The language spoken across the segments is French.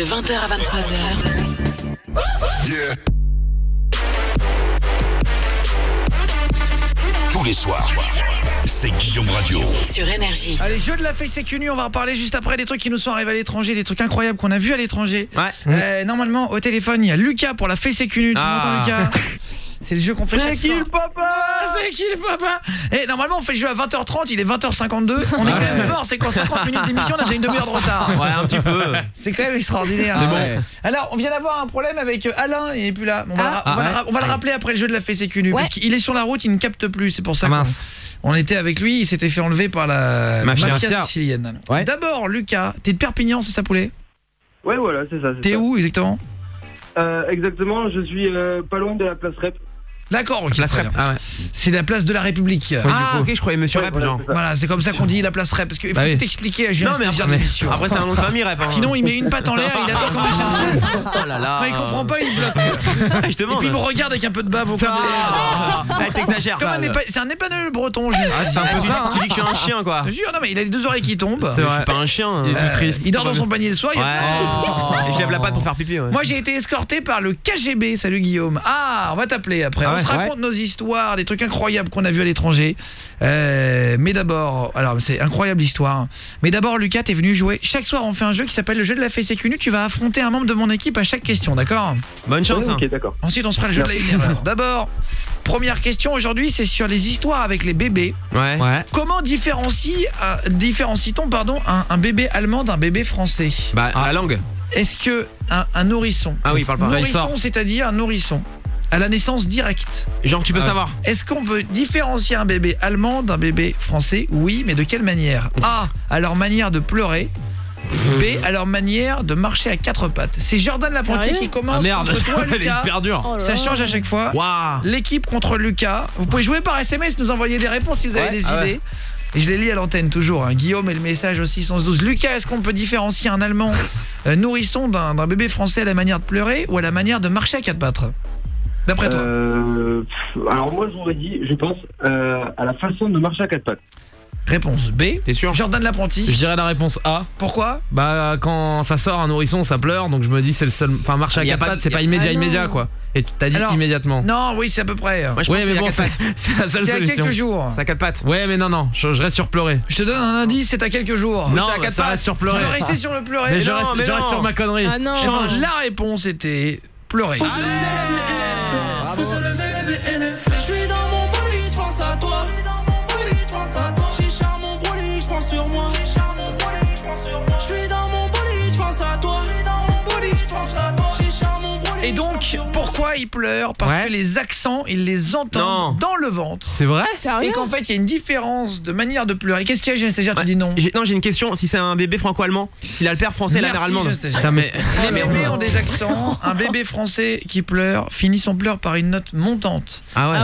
20h à 23h. Yeah. Tous les soirs, c'est Guillaume Radio. Sur Énergie. Allez, jeu de la fée sécu nu, on va reparler juste après des trucs qui nous sont arrivés à l'étranger, des trucs incroyables qu'on a vus à l'étranger. Ouais. Normalement, au téléphone, il y a Lucas pour la fée sécu nu. Tu m'entends, Lucas? C'est le jeu qu'on fait chaque soir. C'est qui le papa? C'est qui le papa? Et normalement on fait le jeu à 20h30, il est 20h52. On est quand même fort, c'est qu'en 50 minutes d'émission on a déjà une demi-heure de retard. Ouais, un petit peu. C'est quand même extraordinaire. C'est bon. Ouais. Alors on vient d'avoir un problème avec Alain, il est plus là. On va le rappeler après le jeu de la fée sécu nu, parce qu'il est sur la route, il ne capte plus. C'est pour ça qu'on était avec lui, il s'était fait enlever par la mafia sicilienne. Ouais. D'abord Lucas, t'es de Perpignan, c'est ça, poulet? Ouais, voilà, c'est ça. T'es où exactement? Exactement, je suis pas loin de la place Rep. D'accord, ok. Place Rep. Ah ouais. C'est la place de la République. Ah ok, je croyais Monsieur Rep, genre. Voilà, c'est comme ça qu'on dit la place Rep, parce qu'il faut t'expliquer à Julien. Non mais après c'est un nom de famille Rep. Sinon il met une patte en l'air, il attend qu'on cherche. Oh là là. Quand il comprend pas, il bloque. Je te Et puis il me regarde avec un peu de bave au coin de l'air. T'exagères. C'est un épanouisseur breton, juste. C'est un peu ça. Tu dis que je suis un chien quoi. Je te jure, non mais il a les deux oreilles qui tombent. C'est vrai. Je suis pas un chien. Il est tout triste. Il dort dans son panier le soir. Ouais. Je lève la patte pour faire pipi. Moi j'ai été escorté par le KGB. Salut Guillaume. Ah, on va t'appeler après. On se raconte nos histoires, des trucs incroyables qu'on a vus à l'étranger. Mais d'abord, alors c'est incroyable l'histoire. Mais d'abord Lucas, t'es venu jouer. Chaque soir on fait un jeu qui s'appelle le jeu de la fée sécu nu. Tu vas affronter un membre de mon équipe à chaque question, d'accord? Bonne chance. Ok, d'accord. Ensuite on se fera le jeu de la une erreur. D'abord, première question aujourd'hui, c'est sur les histoires avec les bébés. Ouais. Comment différencie-t-on un bébé allemand d'un bébé français? Bah la langue. Est-ce que un nourrisson? Ah oui, il parle pas. Nourrisson, c'est-à-dire un nourrisson à la naissance directe. Genre tu peux savoir. Est-ce qu'on peut différencier un bébé allemand d'un bébé français? Oui, mais de quelle manière? A, à leur manière de pleurer. B, à leur manière de marcher à quatre pattes. C'est Jordan l'apprenti qui commence contre toi, Lucas. Hyper dur. Ça change à chaque fois. L'équipe contre Lucas. Vous pouvez jouer par SMS, nous envoyer des réponses si vous avez des idées. Et je les lis à l'antenne toujours. Guillaume et le message aussi 612. Lucas, est-ce qu'on peut différencier un allemand nourrisson d'un bébé français à la manière de pleurer ou à la manière de marcher à quatre pattes? D'après toi? Alors moi j'aurais dit, je pense, à la façon de marcher à quatre pattes. Réponse B. T'es sûr? Jordan l'apprenti. Je dirais la réponse A. Pourquoi? Bah quand ça sort un nourrisson ça pleure, donc je me dis c'est le seul. Enfin marcher à quatre pattes c'est pas immédiat quoi. Et t'as dit immédiatement. Non, oui c'est à peu près. Moi, ouais mais bon c'est la seule solution. C'est à quelques jours. C'est à quatre pattes. Ouais mais non, je reste sur pleurer. Je te donne un indice, c'est à quelques jours. Non, ça reste sur pleurer. Je vais rester sur le pleurer. Mais je reste sur ma connerie. Ah non. La réponse était pleurer. Je suis dans mon bolide, je pense à toi. J'ai charme mon bolide, je pense sur moi. Je suis dans mon bolide, je pense à toi. J'ai charme mon bolide. Et donc, pourquoi il pleure? Parce que les accents, il les entend dans le ventre. C'est vrai? Et qu'en fait, il y a une différence de manière de pleurer. Qu'est-ce qu'il y a, c'est-à-dire tu dis non? Non, j'ai une question. Si c'est un bébé franco-allemand, s'il a le père français et la mère allemande. Les bébés ont des accents. Un bébé français qui pleure finit son pleur par une note montante. Ah ouais.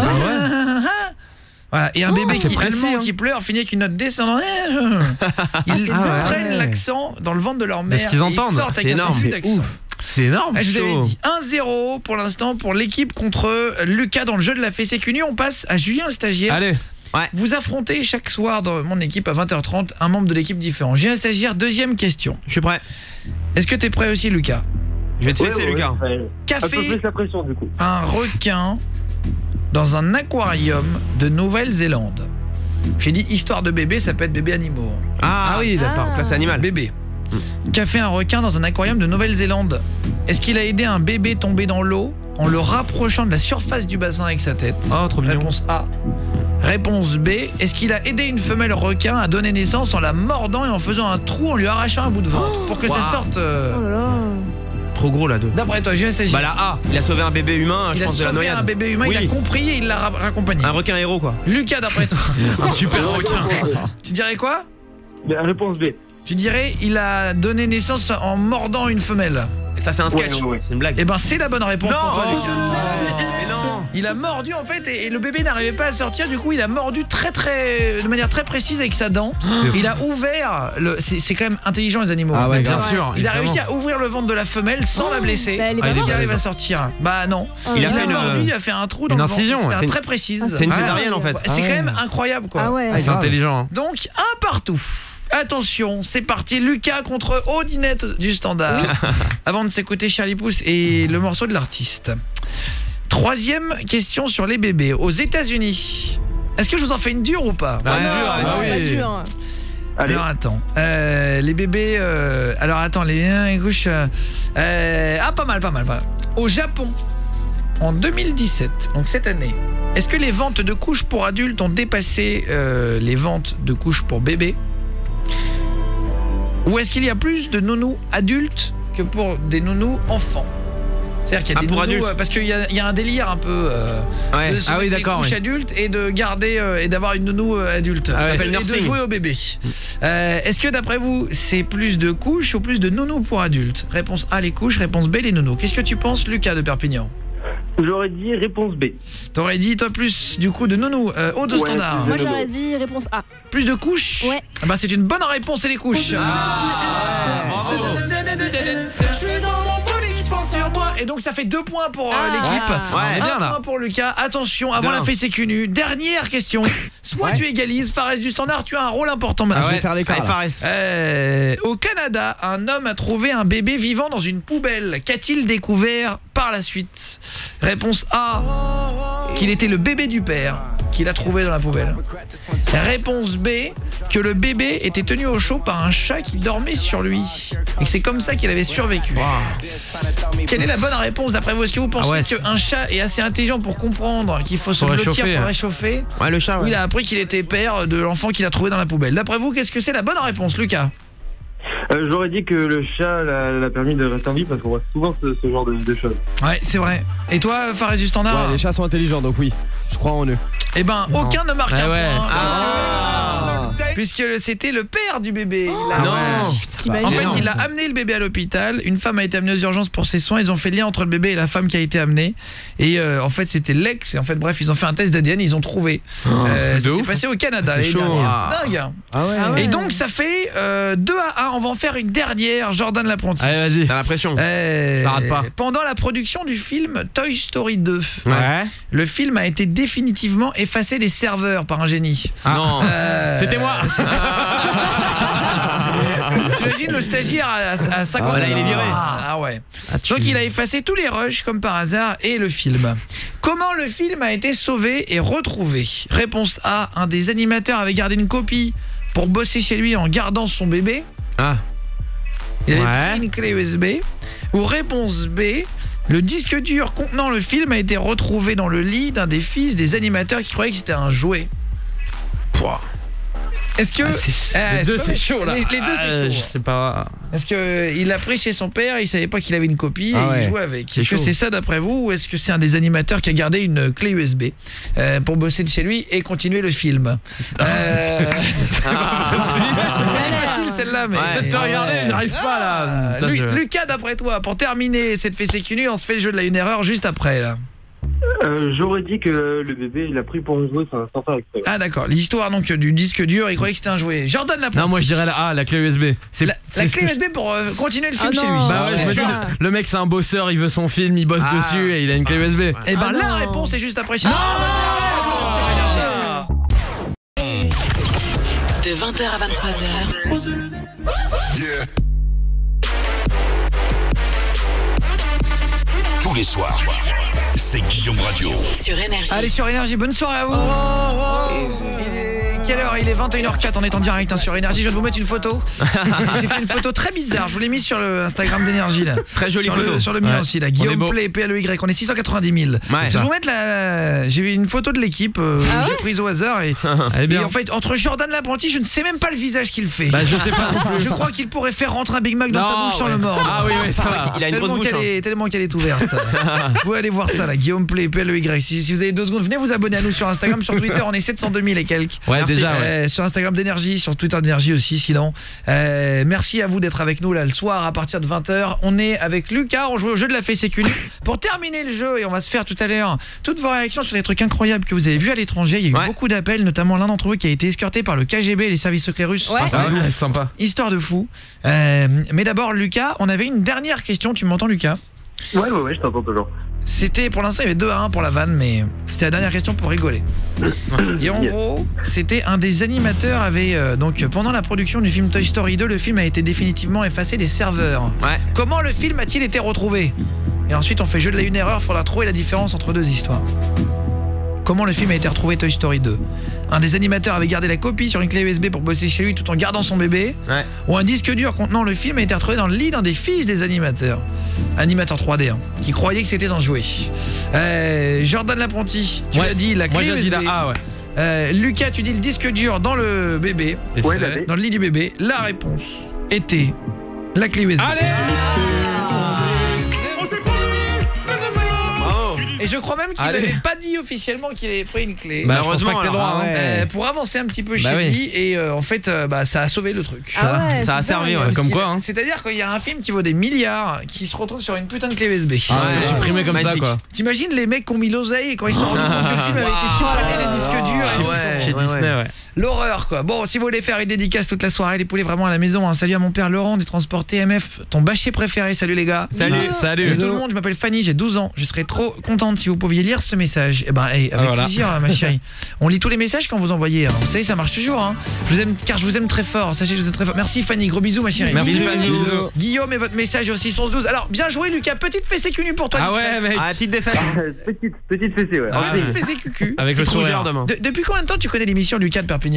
Voilà. Et un bébé allemand qui pleure finit avec une note descendante. Ils prennent l'accent dans le ventre de leur mère. Est-ce qu'ils entendent? Ils sortent avec un début d'accent. C'est énorme. Je vous avais dit 1-0 pour l'instant pour l'équipe contre Lucas dans le jeu de la fée sécu nu. On passe à Julien le stagiaire. Allez. Vous affrontez chaque soir dans mon équipe à 20h30 un membre de l'équipe différent. Julien le stagiaire, deuxième question. Je suis prêt. Est-ce que t'es prêt aussi, Lucas? Je vais te laisser, Lucas. Qu'a Un peu fait plus la pression du coup. un requin dans un aquarium de Nouvelle-Zélande? J'ai dit histoire de bébé, ça peut être bébé animaux. Ah oui, d'accord. Classe animale. Bébé. Qu'a fait un requin dans un aquarium de Nouvelle-Zélande? Est-ce qu'il a aidé un bébé tombé dans l'eau en le rapprochant de la surface du bassin avec sa tête? Oh, trop mignon. Réponse A. Réponse B. Est-ce qu'il a aidé une femelle requin à donner naissance en la mordant et en faisant un trou en lui arrachant un bout de ventre pour que ça sorte Trop gros là deux. D'après toi, Julien Stagiaire. Bah la A, il a sauvé un bébé humain, je pense de la sauvé noyade. un bébé humain, il a compris et il l'a raccompagné. Un requin héros quoi. Lucas, d'après toi. Un super requin. Tu dirais quoi? La réponse B. Tu dirais il a donné naissance en mordant une femelle. Et ça c'est un sketch, c'est une blague. Eh ben c'est la bonne réponse pour toi, Lucas. Mais non. Il a mordu en fait et le bébé n'arrivait pas à sortir, du coup il a mordu de manière très précise avec sa dent. Il a ouvert c'est quand même intelligent les animaux. Ah ouais, bien sûr. Il a réussi à ouvrir le ventre de la femelle sans la blesser. Il arrive à sortir. Bah non. Il a fait mordu, il a fait un trou dans le ventre. C'était très précise. C'est une césarienne en fait. C'est quand même incroyable quoi. Ah ouais. C'est intelligent. Donc un partout. Attention, c'est parti. Lucas contre Odinette du Standard. Avant de s'écouter Charlie Pouce et le morceau de l'artiste. Troisième question sur les bébés. Aux États-Unis, est-ce que je vous en fais une dure ou pas? Pas dur. Alors attends, les bébés, alors attends, les couches, pas mal. Au Japon, en 2017, donc cette année, est-ce que les ventes de couches pour adultes ont dépassé les ventes de couches pour bébés? Ou est-ce qu'il y a plus de nounous adultes que pour des nounous enfants? C'est-à-dire qu'il y a des nounous, parce qu'il y a un délire un peu de se mettre des couches adultes et de garder et d'avoir une nounou adulte et de jouer au bébé. Est-ce que d'après vous, c'est plus de couches ou plus de nounous pour adultes? Réponse A, les couches. Réponse B, les nounous. Qu'est-ce que tu penses, Lucas de Perpignan? J'aurais dit réponse B. T'aurais dit, toi, plus du coup de nounous. Haut de Standard. Moi j'aurais dit réponse A. Plus de couches? Ouais. Bah c'est une bonne réponse, c'est les couches. Je suis dans mon bolide, je pense sur moi. Et donc ça fait 2 points pour l'équipe. Un point pour Lucas. Attention, avant la fessée cul nu. Dernière question. Soit tu égalises, Fares du Standard, tu as un rôle important maintenant. Je vais faire l'écart. Au Canada, un homme a trouvé un bébé vivant dans une poubelle. Qu'a-t-il découvert par la suite? Réponse A, qu'il était le bébé du père qu'il a trouvé dans la poubelle. Réponse B, que le bébé était tenu au chaud par un chat qui dormait sur lui et que c'est comme ça qu'il avait survécu. Quelle est la bonne réponse d'après vous? Est-ce que vous pensez qu'un chat est assez intelligent pour comprendre qu'il faut se blottir pour réchauffer? Ouais, le chat. Ou il a appris qu'il était père de l'enfant qu'il a trouvé dans la poubelle? D'après vous, qu'est-ce que c'est la bonne réponse, Lucas? J'aurais dit que le chat l'a permis de rester en vie parce qu'on voit souvent ce genre de choses. Ouais, c'est vrai. Et toi, Fares du Standard? Ouais, les chats sont intelligents, donc oui, je crois en eux. Eh ben, aucun ne marque un point. Puisque c'était le père du bébé. En fait, il a amené le bébé à l'hôpital. Une femme a été amenée aux urgences pour ses soins. Ils ont fait le lien entre le bébé et la femme qui a été amenée. Et en fait, c'était l'ex. Et en fait, bref, ils ont fait un test d'ADN. Ils ont trouvé. Ça s'est passé au Canada l'année dernière. C'est dingue. Et donc, ça fait 2-1. On va en faire une dernière. Jordan l'apprenti. Allez, vas-y. T'as la pression. T'arrêtes pas. Pendant la production du film Toy Story 2, le film a été définitivement effacé des serveurs par un génie. Non. C'était moi. T'imagines le stagiaire à 50 ans. Là, il est viré. Donc il a effacé tous les rushs comme par hasard et le film. Comment le film a été sauvé et retrouvé? Réponse A, un des animateurs avait gardé une copie pour bosser chez lui en gardant son bébé. Il avait pris une clé USB. Ou réponse B, le disque dur contenant le film a été retrouvé dans le lit d'un des fils des animateurs qui croyaient que c'était un jouet. Est-ce que les deux c'est chaud là? Les deux c'est chaud. Je sais pas. Est-ce que il l'a pris chez son père, il savait pas qu'il avait une copie et il jouait avec? Est-ce que c'est ça d'après vous ou est-ce que c'est un des animateurs qui a gardé une clé USB pour bosser de chez lui et continuer le film? C'est facile celle-là mais de te regarder, j'arrive pas là. Lucas, d'après toi, pour terminer cette fessée cul nu, on se fait le jeu de la une erreur juste après là. J'aurais dit que le bébé il a pris pour un jouet sans faire exprès. Ah d'accord, l'histoire donc du disque dur, il croyait que c'était un jouet. Jordan l'apprenti. Non, moi je dirais la clé USB. La clé USB pour continuer le film chez lui. Bah ouais, je me dis, le mec c'est un bosseur, il veut son film, il bosse dessus et il a une clé USB. Et ben la réponse est juste après. De 20h à 23h. Tous les soirs, c'est Guillaume Radio. Sur Énergie. Allez, sur Énergie, bonne soirée à vous. Quelle heure? Il est 21h04, on est en direct sur Énergie. Je vais vous mettre une photo. J'ai fait une photo très bizarre, je vous l'ai mis sur le Instagram d'Énergie là. Très jolie photo. Sur le mien aussi là, Guillaume Play, PLEY, on est 690 000. Je vais vous mettre j'ai vu une photo de l'équipe, j'ai prise au hasard et en fait, entre Jordan l'apprenti, je ne sais même pas le visage qu'il fait. Je sais pas. Je crois qu'il pourrait faire rentrer un Big Mac dans sa bouche sans le mordre. Ah oui, ça va. Il a une grosse bouche. Tellement qu'elle est ouverte. Vous pouvez aller voir ça là, Guillaume Play, PLEY. Si vous avez 2 secondes, venez vous abonner à nous sur Instagram, sur Twitter, on est 702 000 et quelques. Sur Instagram d'Énergie, sur Twitter d'Énergie aussi sinon. Merci à vous d'être avec nous là le soir à partir de 20h. On est avec Lucas, on joue au jeu de la fessée cul. Pour terminer le jeu, et on va se faire tout à l'heure toutes vos réactions sur les trucs incroyables que vous avez vus à l'étranger. Il y a eu beaucoup d'appels, notamment l'un d'entre eux qui a été escorté par le KGB et les services secrets russes. C'est sympa. Histoire de fou. Mais d'abord Lucas, on avait une dernière question, tu m'entends Lucas? Ouais, je t'entends toujours. C'était, pour l'instant, il y avait 2-1 pour la vanne, mais c'était la dernière question pour rigoler. Et en gros, c'était un des animateurs avait donc pendant la production du film Toy Story 2, le film a été définitivement effacé des serveurs. Ouais. Comment le film a-t-il été retrouvé? Et ensuite, on fait jeu de la une erreur, faudra trouver la différence entre deux histoires. Comment le film a été retrouvé Toy Story 2? Un des animateurs avait gardé la copie sur une clé USB pour bosser chez lui tout en gardant son bébé. Ouais. Ou un disque dur contenant le film a été retrouvé dans le lit d'un des fils des animateurs. Animateur 3D, hein, qui croyait que c'était un jouet. Jordan l'apprenti, tu l'as dit, la clé USB. Lucas, tu dis le disque dur dans le bébé. Dans le lit du bébé. La réponse était la clé USB. Allez, et je crois même qu'il n'avait pas dit officiellement qu'il avait pris une clé. Bah heureusement, pour avancer un petit peu chez lui. Et en fait, ça a sauvé le truc. Ça a servi, comme quoi. C'est-à-dire qu'il y a un film qui vaut des milliards qui se retrouve sur une putain de clé USB. Supprimé comme ça, quoi. T'imagines les mecs qui ont mis l'oseille et quand ils se sont rendus compte que le film avait été supprimé, les disques durs. Chez Disney, ouais. L'horreur, quoi. Bon, si vous voulez faire une dédicace toute la soirée, les poulets vraiment à la maison, hein. Salut à mon père Laurent des transports TMF, ton bâchier préféré. Salut les gars. Salut tout le monde, je m'appelle Fanny, j'ai 12 ans. Je serais trop contente si vous pouviez lire ce message. Et avec plaisir, ma chérie. On lit tous les messages quand vous envoyez. Vous savez, ça marche toujours, hein. Je vous aime car je vous aime très fort. Sachez que je vous aime très fort. Merci Fanny, gros bisous ma chérie. Merci Fanny. Guillaume et votre message aussi 11-12. Alors, bien joué Lucas, petite fessée cucu pour toi. Ah ouais, mec. Petite défaite. Petite fessée, ouais. Petite fessée cucu. Avec le sourire demain. Depuis combien de temps tu connais l'émission Lucas de Perpignan?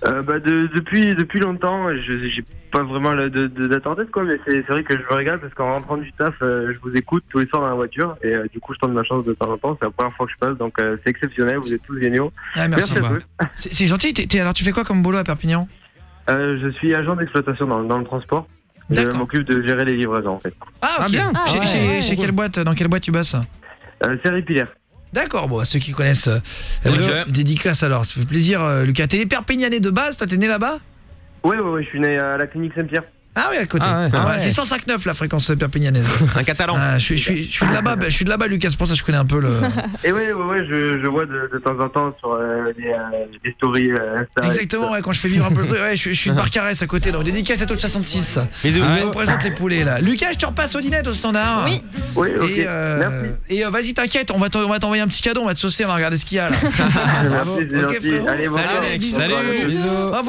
Depuis longtemps, j'ai pas vraiment date en tête, quoi, mais c'est vrai que je me régale parce qu'en rentrant du taf, je vous écoute tous les soirs dans la voiture et du coup je tente ma chance de temps en temps, c'est la première fois que je passe, donc c'est exceptionnel, vous êtes tous géniaux. Merci à tous. C'est gentil. Alors tu fais quoi comme boulot à Perpignan? Je suis agent d'exploitation dans le transport. Je m'occupe de gérer les livraisons en fait. Ah ok. Bien. Chez quelle boîte? Dans quelle boîte tu bosses? C'est Répilaire. D'accord, bon, à ceux qui connaissent dédicace alors, ça fait plaisir Lucas. T'es Perpignanais de base, toi t'es né là-bas? Ouais, je suis né à la clinique Saint-Pierre. Ah oui, à côté. C'est 105.9 la fréquence perpignanaise. Un catalan. Je suis de là-bas Lucas, pour ça je connais un peu le... Et ouais, je vois de temps en temps sur des stories Insta. Exactement, ouais, quand je fais vivre un peu le truc, ouais, je suis de Barcarès à côté, donc dédicace à tout le 66. On présente les poulets là. Lucas, je te repasse au dinette au standard. Oui, ok, merci. Et vas-y, t'inquiète, on va t'envoyer un petit cadeau, on va te saucer, on va regarder ce qu'il y a là. Merci, c'est gentil. Allez, bon. Salut.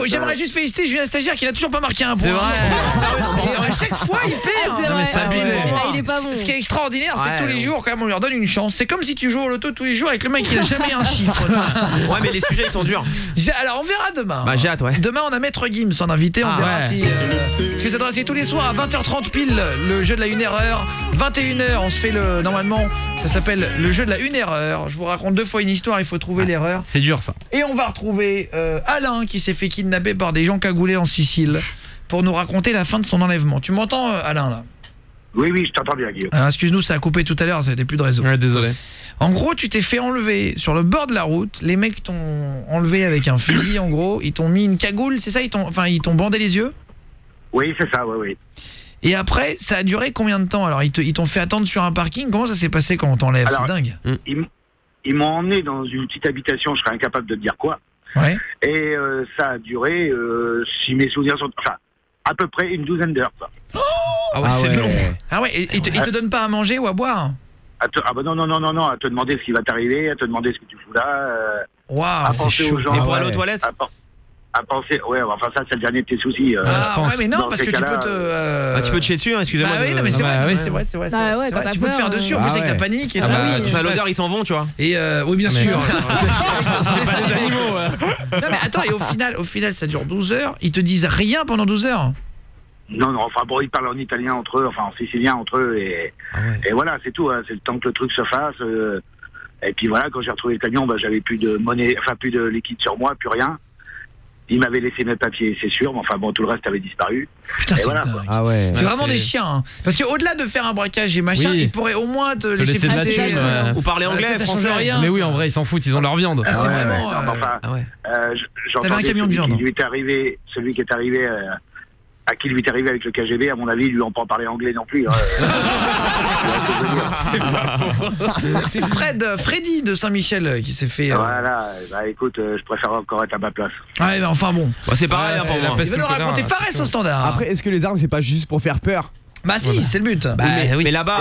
J'aimerais juste féliciter Julien Stagiaire qui n'a toujours pas marqué un point. C'est vrai. Et à chaque fois il perd. C'est vrai. Il est pas bon. Ce qui est extraordinaire, c'est que tous les jours quand même on lui redonne une chance. C'est comme si tu joues au loto tous les jours avec le mec qui n'a jamais un chiffre. Ouais, mais les sujets ils sont durs. Alors on verra demain. Bah j'ai hâte, ouais. Demain on a Maître Gims en invité, on verra si parce que ça doit rester tous les soirs à 20h30 pile le jeu de la 1 erreur. 21h on se fait normalement ça s'appelle le jeu de la 1 erreur. Je vous raconte 2 fois une histoire, il faut trouver l'erreur. C'est dur ça. Et on va retrouver Alain qui s'est fait kidnapper par des gens cagoulés en Sicile pour nous raconter la fin de son enlèvement. Tu m'entends Alain là? Oui, je t'entends bien Guillaume. Alors excuse-nous, ça a coupé tout à l'heure, c'était plus de réseau. Ouais, désolé. En gros, tu t'es fait enlever sur le bord de la route, les mecs t'ont enlevé avec un fusil en gros, ils t'ont mis une cagoule, c'est ça, ils t'ont bandé les yeux? Oui, c'est ça, oui. Et après, ça a duré combien de temps? Alors ils t'ont fait attendre sur un parking, comment ça s'est passé quand on t'enlève? C'est dingue. Ils m'ont emmené dans une petite habitation, je serais incapable de te dire quoi. Ouais. Et ça a duré, si mes souvenirs sont... Enfin, à peu près une douzaine d'heures. Ah ouais, c'est long. Ah ouais, et ils te donnent pas à manger ou à boire? Ah bah non, à te demander ce qui va t'arriver, à te demander ce que tu fous là. Waouh, c'est chaud. Aux gens, et pour aller aux toilettes à penser, ouais, enfin ça c'est le dernier de tes soucis. Ouais, mais non, parce que tu peux te... tu peux te chier dessus, hein, excusez-moi. Ah oui, non, mais c'est vrai, c'est vrai. Tu peux te faire dessus, en plus avec ta panique et tout. Enfin, l'odeur, ils s'en vont, tu vois. Et oui, bien sûr. Non mais attends, et au final ça dure 12 heures, ils te disent rien pendant 12 heures? Non, enfin bon, ils parlent en italien entre eux, enfin en sicilien entre eux, et voilà, c'est tout, hein, c'est le temps que le truc se fasse. Et puis voilà, quand j'ai retrouvé le camion, j'avais plus de monnaie, enfin plus de liquide sur moi, plus rien. Ils m'avaient laissé mes papiers, c'est sûr, mais enfin bon, tout le reste avait disparu. Putain, c'est voilà, dingue. Ah ouais. C'est vraiment des chiens, hein. Parce qu'au-delà de faire un braquage et machin, ils pourraient au moins te laisser passer ou parler anglais, ça change rien. Mais oui, en vrai, ils s'en foutent, ils ont leur viande. C'est vraiment... J'entendais celui qui est arrivé... à qui lui est arrivé avec le KGB, à mon avis, lui, on peut en parler anglais non plus. C'est Freddy de Saint-Michel qui s'est fait... Voilà, écoute, je préfère encore être à ma place. Ouais, enfin bon. C'est pareil, pour moi. Il va nous raconter Fares au standard. Après, est-ce que les armes, c'est pas juste pour faire peur? Bah si, c'est le but. Bah, mais là-bas,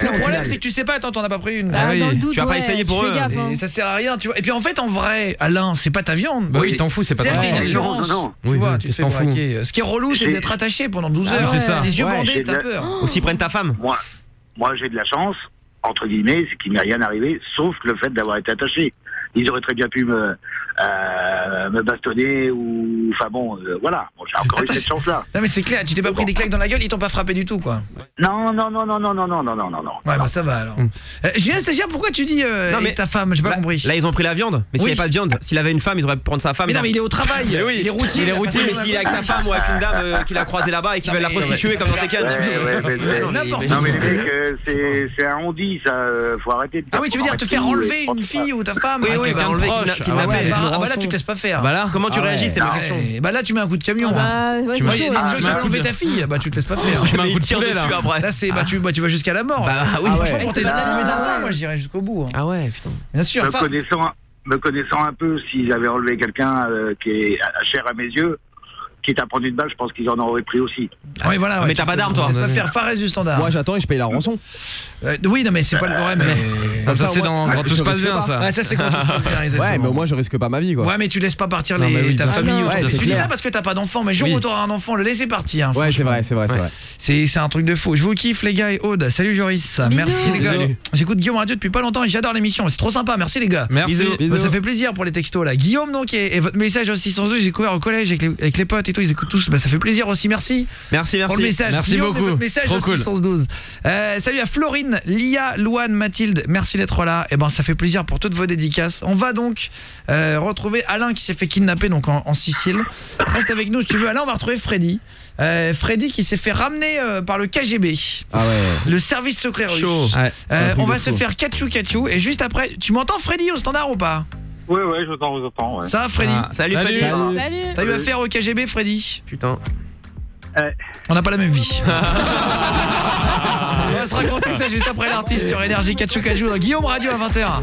le problème c'est que tu sais pas, attends, t'en as pas pris une. Dans le doute, tu vas pas essayer pour eux. Gaffe, hein. Et ça sert à rien, tu vois. Et puis en fait, en vrai, Alain, c'est pas ta viande. Bah oui, t'en fous, c'est pas ta viande. C'est une viande. assurance. Non. Tu vois, tu te fais t'en fous. braquer. Ce qui est relou, c'est d'être attaché pendant 12 heures. c'est ça. Les yeux Ouais, bandés, t'as peur. Ou s'ils prennent ta femme. Moi, j'ai de la chance, entre guillemets, c'est qu'il m'est rien arrivé, sauf le fait d'avoir été attaché. Ils auraient très bien pu me bastonner ou... Enfin bon, voilà. Bon, j'ai encore eu cette chance-là. Non mais c'est clair, tu t'es pas pris des claques dans la gueule, ils t'ont pas frappé du tout, quoi. Non. Ouais, bah ça va alors. Julien Stagiaire, pourquoi tu dis ta femme? J'ai pas compris. Là, ils ont pris la viande. Mais s'il n'y avait pas de viande, s'il avait une femme, ils auraient pu prendre sa femme. Mais non, mais il est au travail. Il est routier. Mais s'il est avec sa femme ou avec une dame qu'il a croisée là-bas et qui veut la prostituer comme dans Tekken. N'importe Non mais les mecs, c'est un on-dit, ça. Faut arrêter de... Ah oui, tu veux dire te faire enlever une fille ou ta femme? Oui, bah enlever, kidnapper. Ah bah là, tu te laisses pas faire. Bah là, comment tu réagis, c'est ma question. Bah là, tu mets un coup de camion. Ouais, Tu vois, il y a des gens qui veulent enlever ta fille, bah tu te laisses pas faire. je mets un coup de poulet là. Là c'est tu vas jusqu'à la mort. Bah oui, franchement pour tes enfants, moi je dirais jusqu'au bout. Ah ouais, putain. Bien sûr. Me connaissant un peu, s'ils avaient enlevé quelqu'un qui est cher à mes yeux, quitte à prendre une balle, je pense qu'ils en auraient pris aussi. Oui, voilà. Mais t'as pas d'arme, toi. Laisse pas faire Fares du standard. Moi j'attends et je paye la rançon. Oui, non mais c'est pas le problème. Comme ça c'est quand tout se passe bien, ça. Ouais, ça c'est quand tout se passe bien, exactement. Ouais, mais au moins je risque pas ma vie, quoi. Ouais, mais tu laisses pas partir ta famille. Tu dis ça parce que t'as pas d'enfant, mais jour où t'auras un enfant, le laisser partir. Ouais, c'est vrai. C'est un truc de fou. Je vous kiffe les gars et Aude. Salut Joris. Merci les gars. J'écoute Guillaume Radio depuis pas longtemps et j'adore l'émission. C'est trop sympa. Merci les gars. Merci. Ça fait plaisir pour les textos là. Guillaume donc et votre message aussi 612, j'ai découvert au collège avec les potes et tout, ils écoutent tous. Bah ça fait plaisir aussi. Merci. Pour le message. Merci Guillaume, beaucoup. Votre message trop aussi 612. Salut à Florine, Lia, Louane, Mathilde. Merci d'être là. Et ben ça fait plaisir pour toutes vos dédicaces. On va donc retrouver Alain qui s'est fait kidnapper donc en Sicile. Reste avec nous si tu veux. Alain, on va retrouver Freddy. Freddy qui s'est fait ramener par le KGB. Ah ouais. Le service secret russe. On va se faire Kachou et juste après, tu m'entends Freddy au standard ou pas? Ouais, je vous entends. Ouais. Ça va Freddy? Salut Freddy. Salut. T'as eu affaire au KGB Freddy? Putain. On n'a pas la même vie. On va se raconter ça juste après l'artiste sur Énergie Kachou dans Guillaume Radio à 20h.